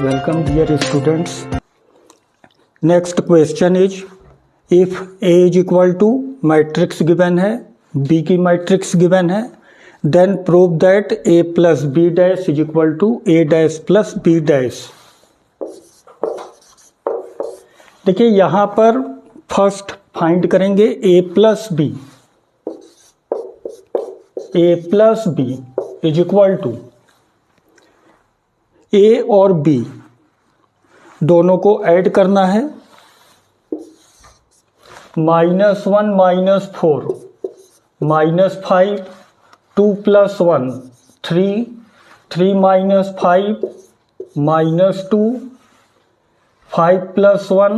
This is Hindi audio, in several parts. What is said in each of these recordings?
Welcome dear students. Next question is, if A is equal to matrix given है, B की matrix given है, then prove that A plus B dash is equal to A dash plus B dash. देखिए यहाँ पर फर्स्ट फाइंड करेंगे A plus B. A plus B is equal to A और B दोनों को ऐड करना है. -1 -4 -5 2 + 1 3 3 - 5 -2 5 + 1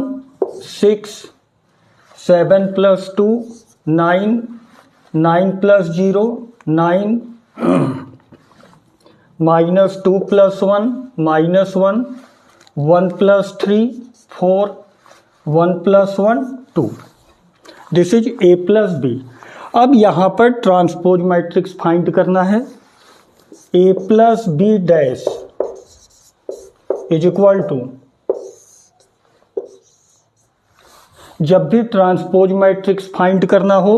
6 7 + 2 9 9 + 0 9 -2 + 1 -1 1 + 3 4 1 + 1 2. This is A plus B. अब यहाँ पर ट्रांसपोज मैट्रिक्स फाइंड करना है. A plus B dash is equal to, जब भी ट्रांसपोज मैट्रिक्स फाइंड करना हो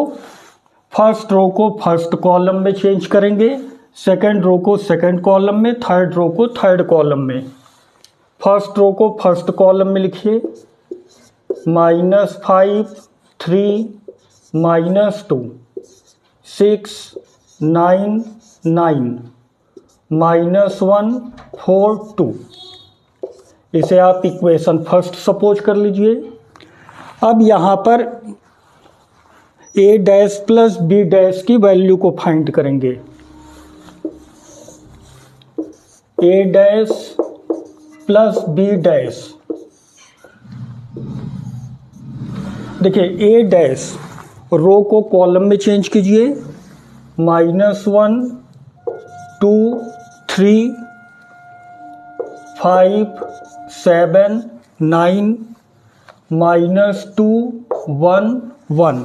फर्स्ट रो को फर्स्ट कॉलम में चेंज करेंगे, सेकंड रो को सेकंड कॉलम में, थर्ड रो को थर्ड कॉलम में. फर्स्ट रो को फर्स्ट कॉलम में लिखिए. -5 3 -2 6 9 9 -1 4 2. इसे आप इक्वेशन फर्स्ट सपोज कर लीजिए. अब यहाँ पर A dash plus B dash की वैल्यू को फाइंड करेंगे. A dash plus B dash. देखिए A डैश रो को कॉलम में चेंज कीजिए. -1 2 3 5 7 9 -2 1 1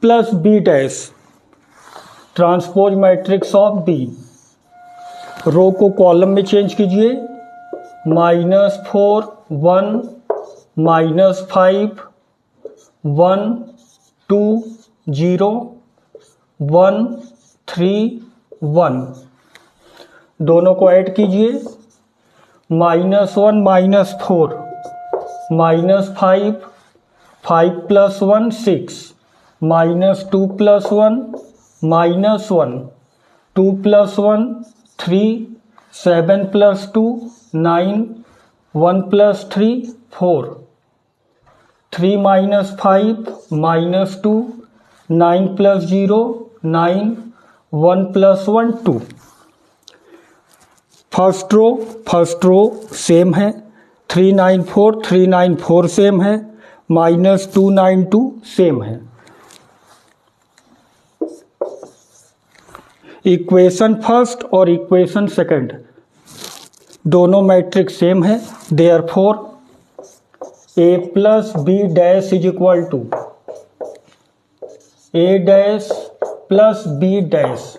plus B dash transpose matrix of B. रो को कॉलम में चेंज कीजिए. -4 1 -5 1 2 0 1 3 1. दोनों को ऐड कीजिए. -1 -4 -5 5 + 1 6 -2 + 1 -1 2 + 1 3 7 + 2 9 1 + 3 4 3 - 5 -2 9 + 0 9 1 + 1 2. फर्स्ट रो सेम है. 394 394 सेम है. -292 सेम है. इक्वेशन फर्स्ट और इक्वेशन सेकंड दोनों मैट्रिक्स सेम है. Therefore A plus B dash is equal to A dash plus B dash.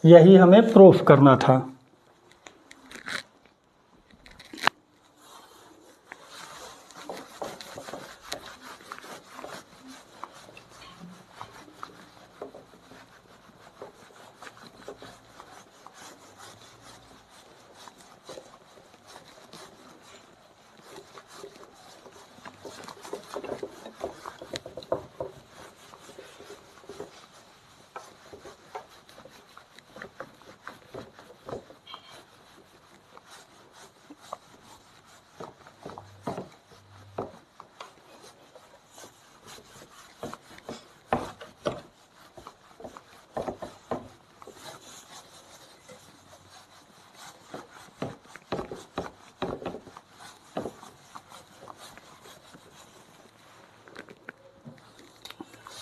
यही हमें प्रूफ करना था.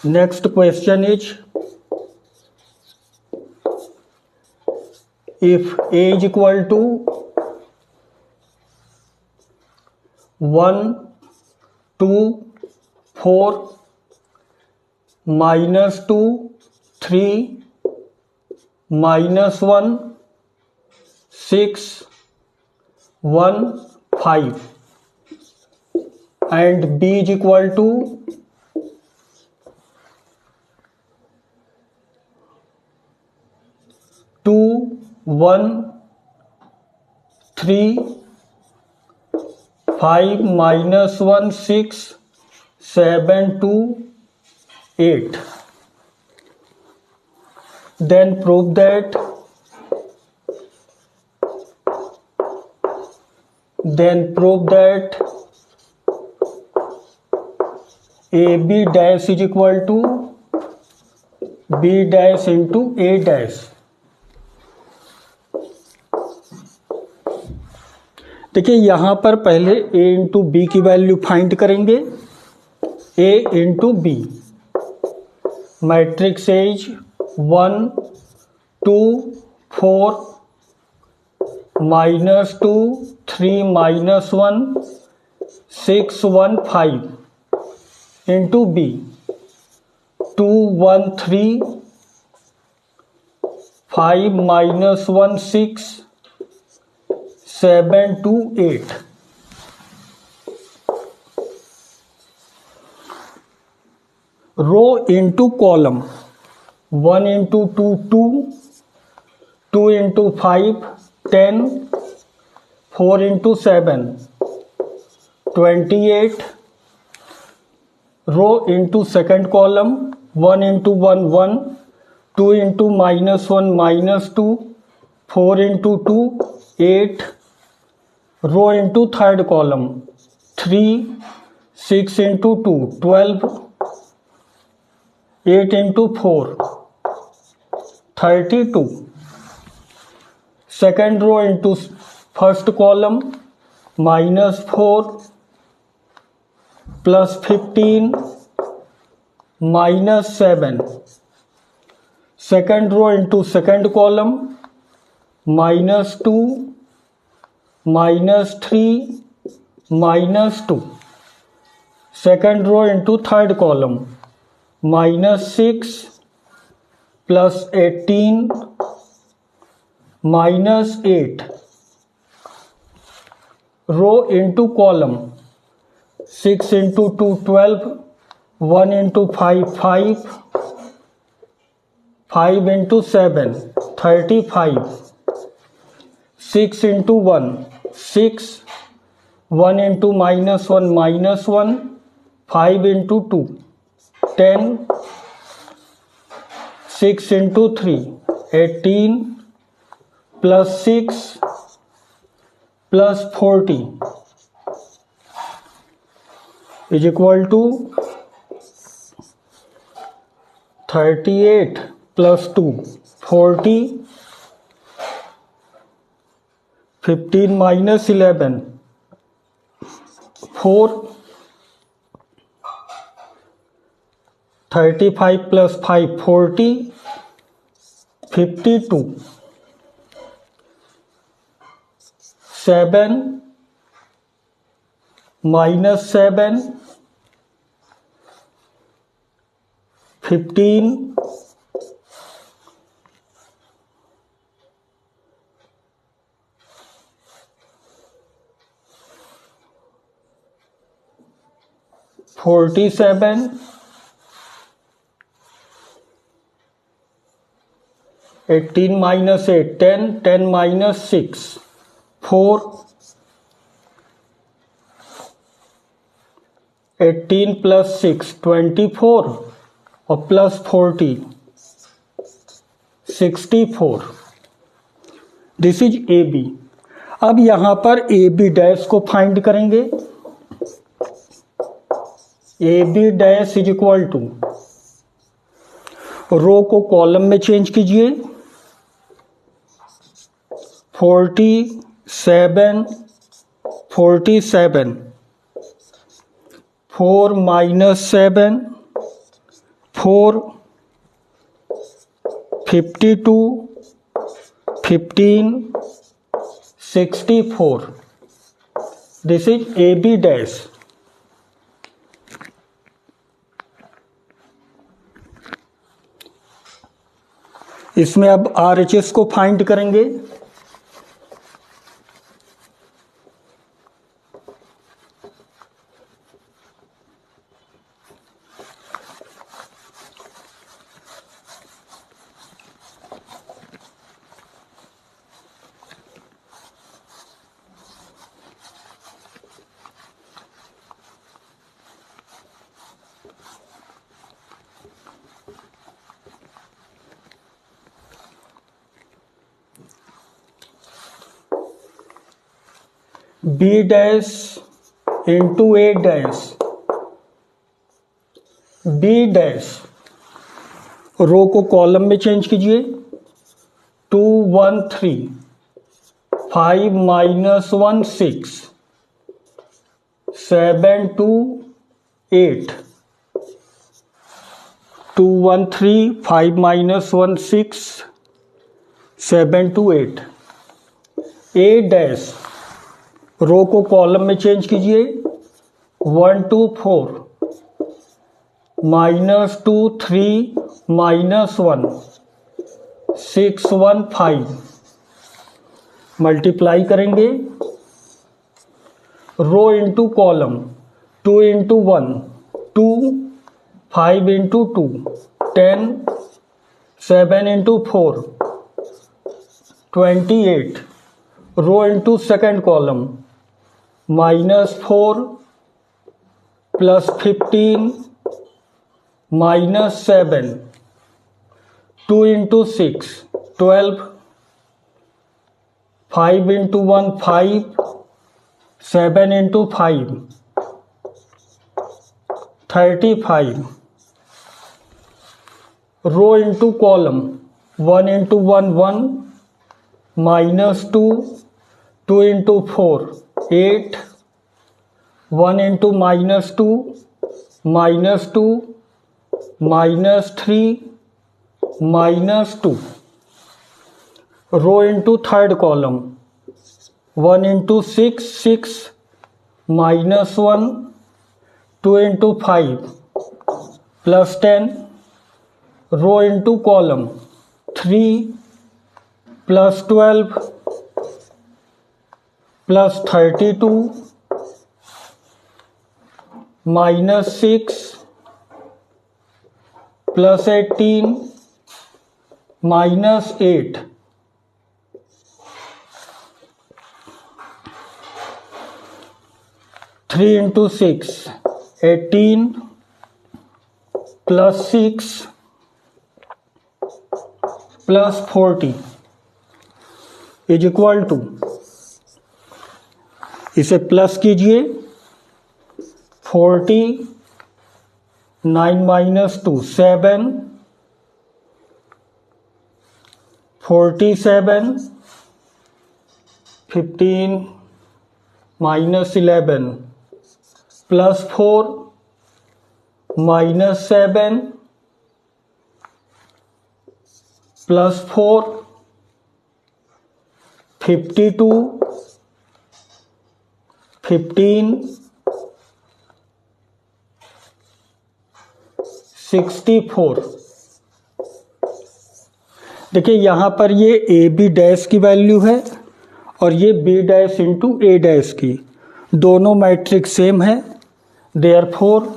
Next question is, if A is equal to 1 2 4 -2 3 -1 6 1 5 and B is equal to 2 1 3 5 minus 1 6 7 2 8. Then prove that AB dash is equal to B dash into A dash. देखिए यहाँ पर पहले A इंटू बी की वैल्यू फाइंड करेंगे. A into B matrix is 1 2 4 -2 3 -1 6 1 5 into B 2 1 3 5 -1 6 7 2 8. Row into column 1 into 2 2 2 into 5 10 4 into 7 28. Row into second column 1 into 1 1 2 into -1 -2 4 into 2 8. Row into third column 3 6 into 2 12 8 into 4 32. Second row into first column -4 +15 -7. Second row into second column -2 -3 -2. Second row into third column -6 +18 -8. Row into column 6 into 2 12 1 into 5 5 5 into 7 35. 6 into 1 6 1 into -1 5 into 2 10 6 into 3 18 +6 +40 is equal to 38 + 2 40 15 -11 4 35 + 5 40 52 7 -7 15 47 18 -8 10 10 -6 4 18 + 6 24 और +40 64. This is A B. अब यहाँ पर ए बी डैश को फाइंड करेंगे. A B dash is equal to row को कॉलम में चेंज कीजिए 47 47 4 -7 4 52 15 64. This is A B dash. इसमें अब RHS को फाइंड करेंगे. B dash into A dash, B dash row को कॉलम में चेंज कीजिए। 2 1 3 5 minus 1 6 7 2 8 2 1 3 5 minus 1 6 7 2 8। A dash row को कॉलम में चेंज कीजिए। 1 2 4 माइनस 2 3 माइनस 1 6 1 5। मल्टीप्लाई करेंगे row into column. 2 into 1 2, 5 into 2 10, 7 into 4 28। Row into second column -4 plus 15 minus 7। 2 into 6 12, 5 into 1 5, 7 into 5 35। Row into column 1 into 1 1 -2, 2 into 4 8, 1 into -2 -2 -3 -2। Row into third column 1 into 6 6 -1, 2 into 5 plus 10। Row into column 3 plus 12 plus 32 -6 plus 18 -8। 3 into 6 18 plus 6 plus 40 is equal to, इसे प्लस कीजिए 40 9 minus 2 7 47 15 minus 11 plus 4 minus 7 plus 4 52 15 64। देखिए यहाँ पर ये ए बी डैश की वैल्यू है और ये B dash into A dash की, दोनों मैट्रिक्स सेम है। Therefore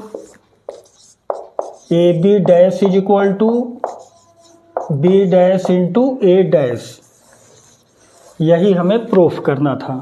A B dash is equal to B dash into A dash, यही हमें प्रूफ करना था।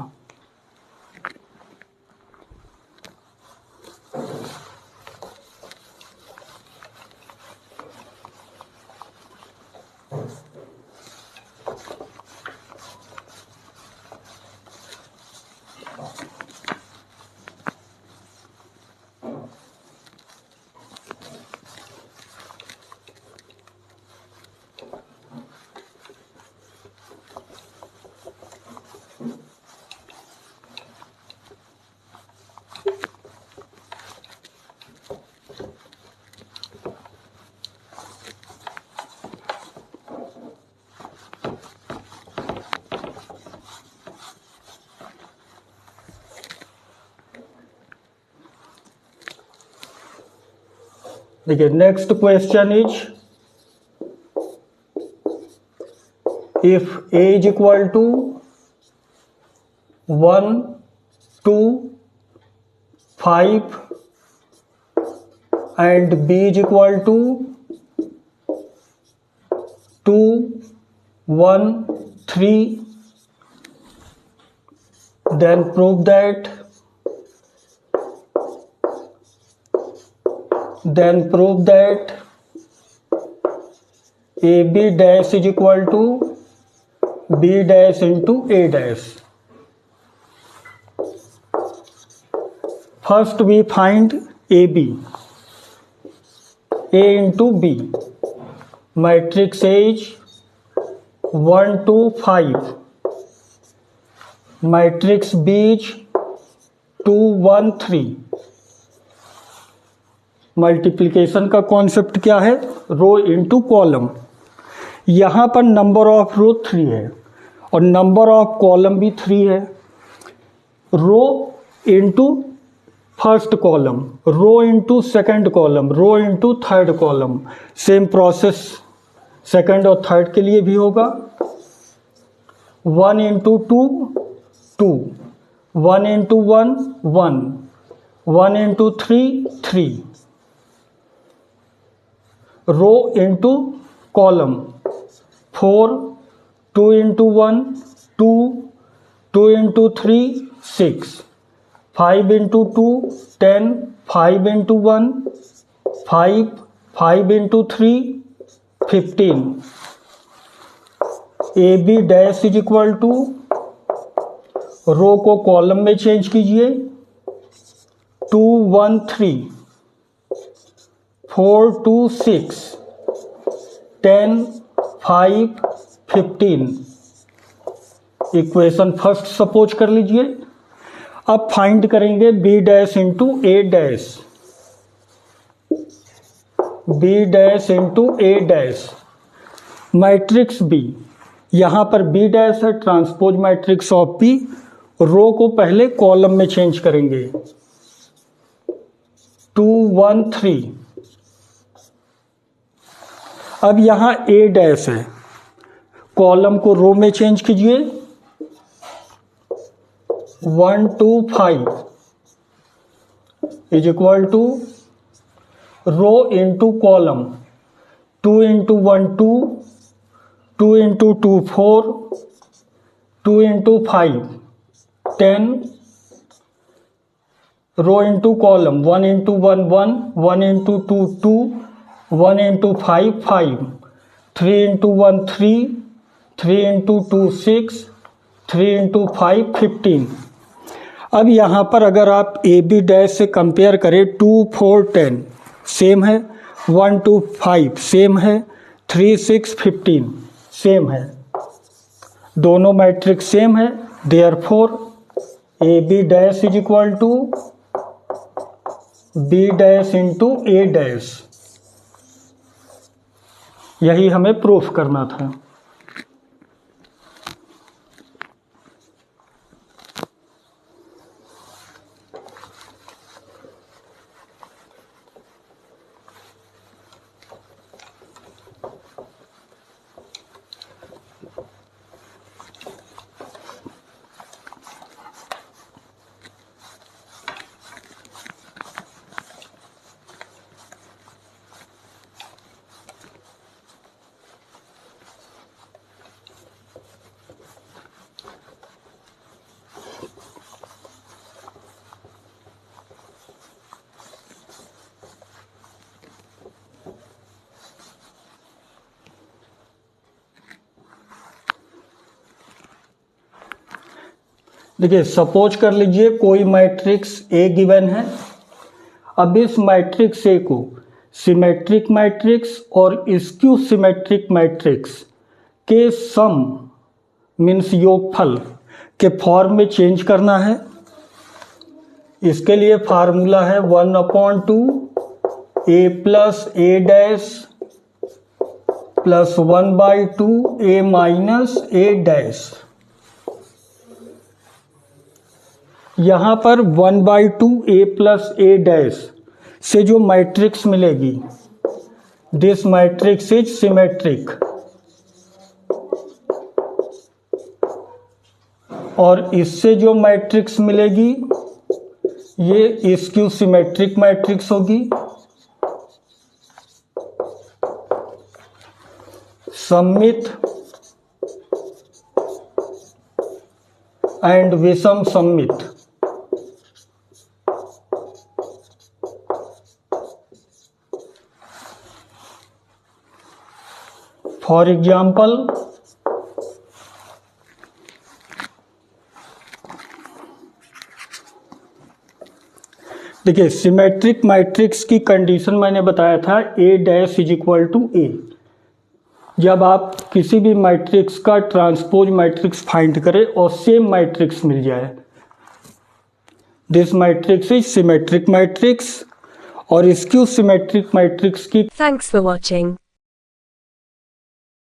देखिए next question is, if A is equal to 1 2 5 and b is equal to 2 1 3, then prove that AB dash is equal to B dash into A dash। First we find AB. A into B. Matrix A is 1 to 5. Matrix B is 2 1 3. Multiplication का कॉन्सेप्ट क्या है? Row into column. यहाँ पर नंबर ऑफ रो 3 है और नंबर ऑफ कॉलम भी 3 है. Row into first column, row into second column, row into third column. Same process second और थर्ड के लिए भी होगा. 1 into 2 2, 1 into 1 1, 1 into 3 3. Row into column 4, 2 into 1 2, 2 into 3 6, 5 into 2 10, 5 into 1 5, 5 into 3 15. A B dash is equal to, row को कॉलम में चेंज कीजिए. 2 1 3, 4 2 6, 10 5 15. इक्वेशन फर्स्ट सपोज कर लीजिए. अब फाइंड करेंगे B dash into A dash. B dash into A dash. Matrix B, यहाँ पर बी डैश है, ट्रांसपोज मैट्रिक्स ऑफ बी. रो को पहले कॉलम में चेंज करेंगे. 2 1 3. अब यहाँ ए डैश है, कॉलम को रो में चेंज कीजिए. 1 2 5 is equal to row into column. 2 into 1 2, 2 into 2 4, 2 into 5 10. Row into column 1 into 1 1, 1 into 2 2, 1 into 5 5, 3 into 1 3, 3 into 2 6, 3 into 5 15. अब यहाँ पर अगर आप ए बी डैश से कंपेयर करें, 2 4 10 सेम है, 1 2 5 सेम है, 3 6 15 सेम है. दोनों मैट्रिक्स सेम है. Therefore A B dash is equal to B dash into A dash. यही हमें प्रूफ करना था. देखिए, सपोज कर लीजिए कोई मैट्रिक्स ए गिवन है. अब इस मैट्रिक्स ए को सिमेट्रिक मैट्रिक्स और स्क्यू सिमेट्रिक मैट्रिक्स के सम मीन्स योगफल के फॉर्म में चेंज करना है. इसके लिए फार्मूला है 1/2 ए प्लस ए डैश प्लस 1/2 ए माइनस ए डैश. यहाँ पर 1/2 ए प्लस ए डैश से जो मैट्रिक्स मिलेगी, दिस मैट्रिक्स इज सिमेट्रिक. और इससे जो मैट्रिक्स मिलेगी ये स्क्यू सिमेट्रिक मैट्रिक्स होगी. सममित एंड विषम सममित. फॉर एग्जाम्पल, देखिए सिमेट्रिक मैट्रिक्स की कंडीशन मैंने बताया था ए डैश इज इक्वल टू ए। जब आप किसी भी मैट्रिक्स का ट्रांसपोज मैट्रिक्स फाइंड करें और सेम मैट्रिक्स मिल जाए, this matrix is symmetric matrix. और स्क्यू सिमेट्रिक मैट्रिक्स की Thanks for watching.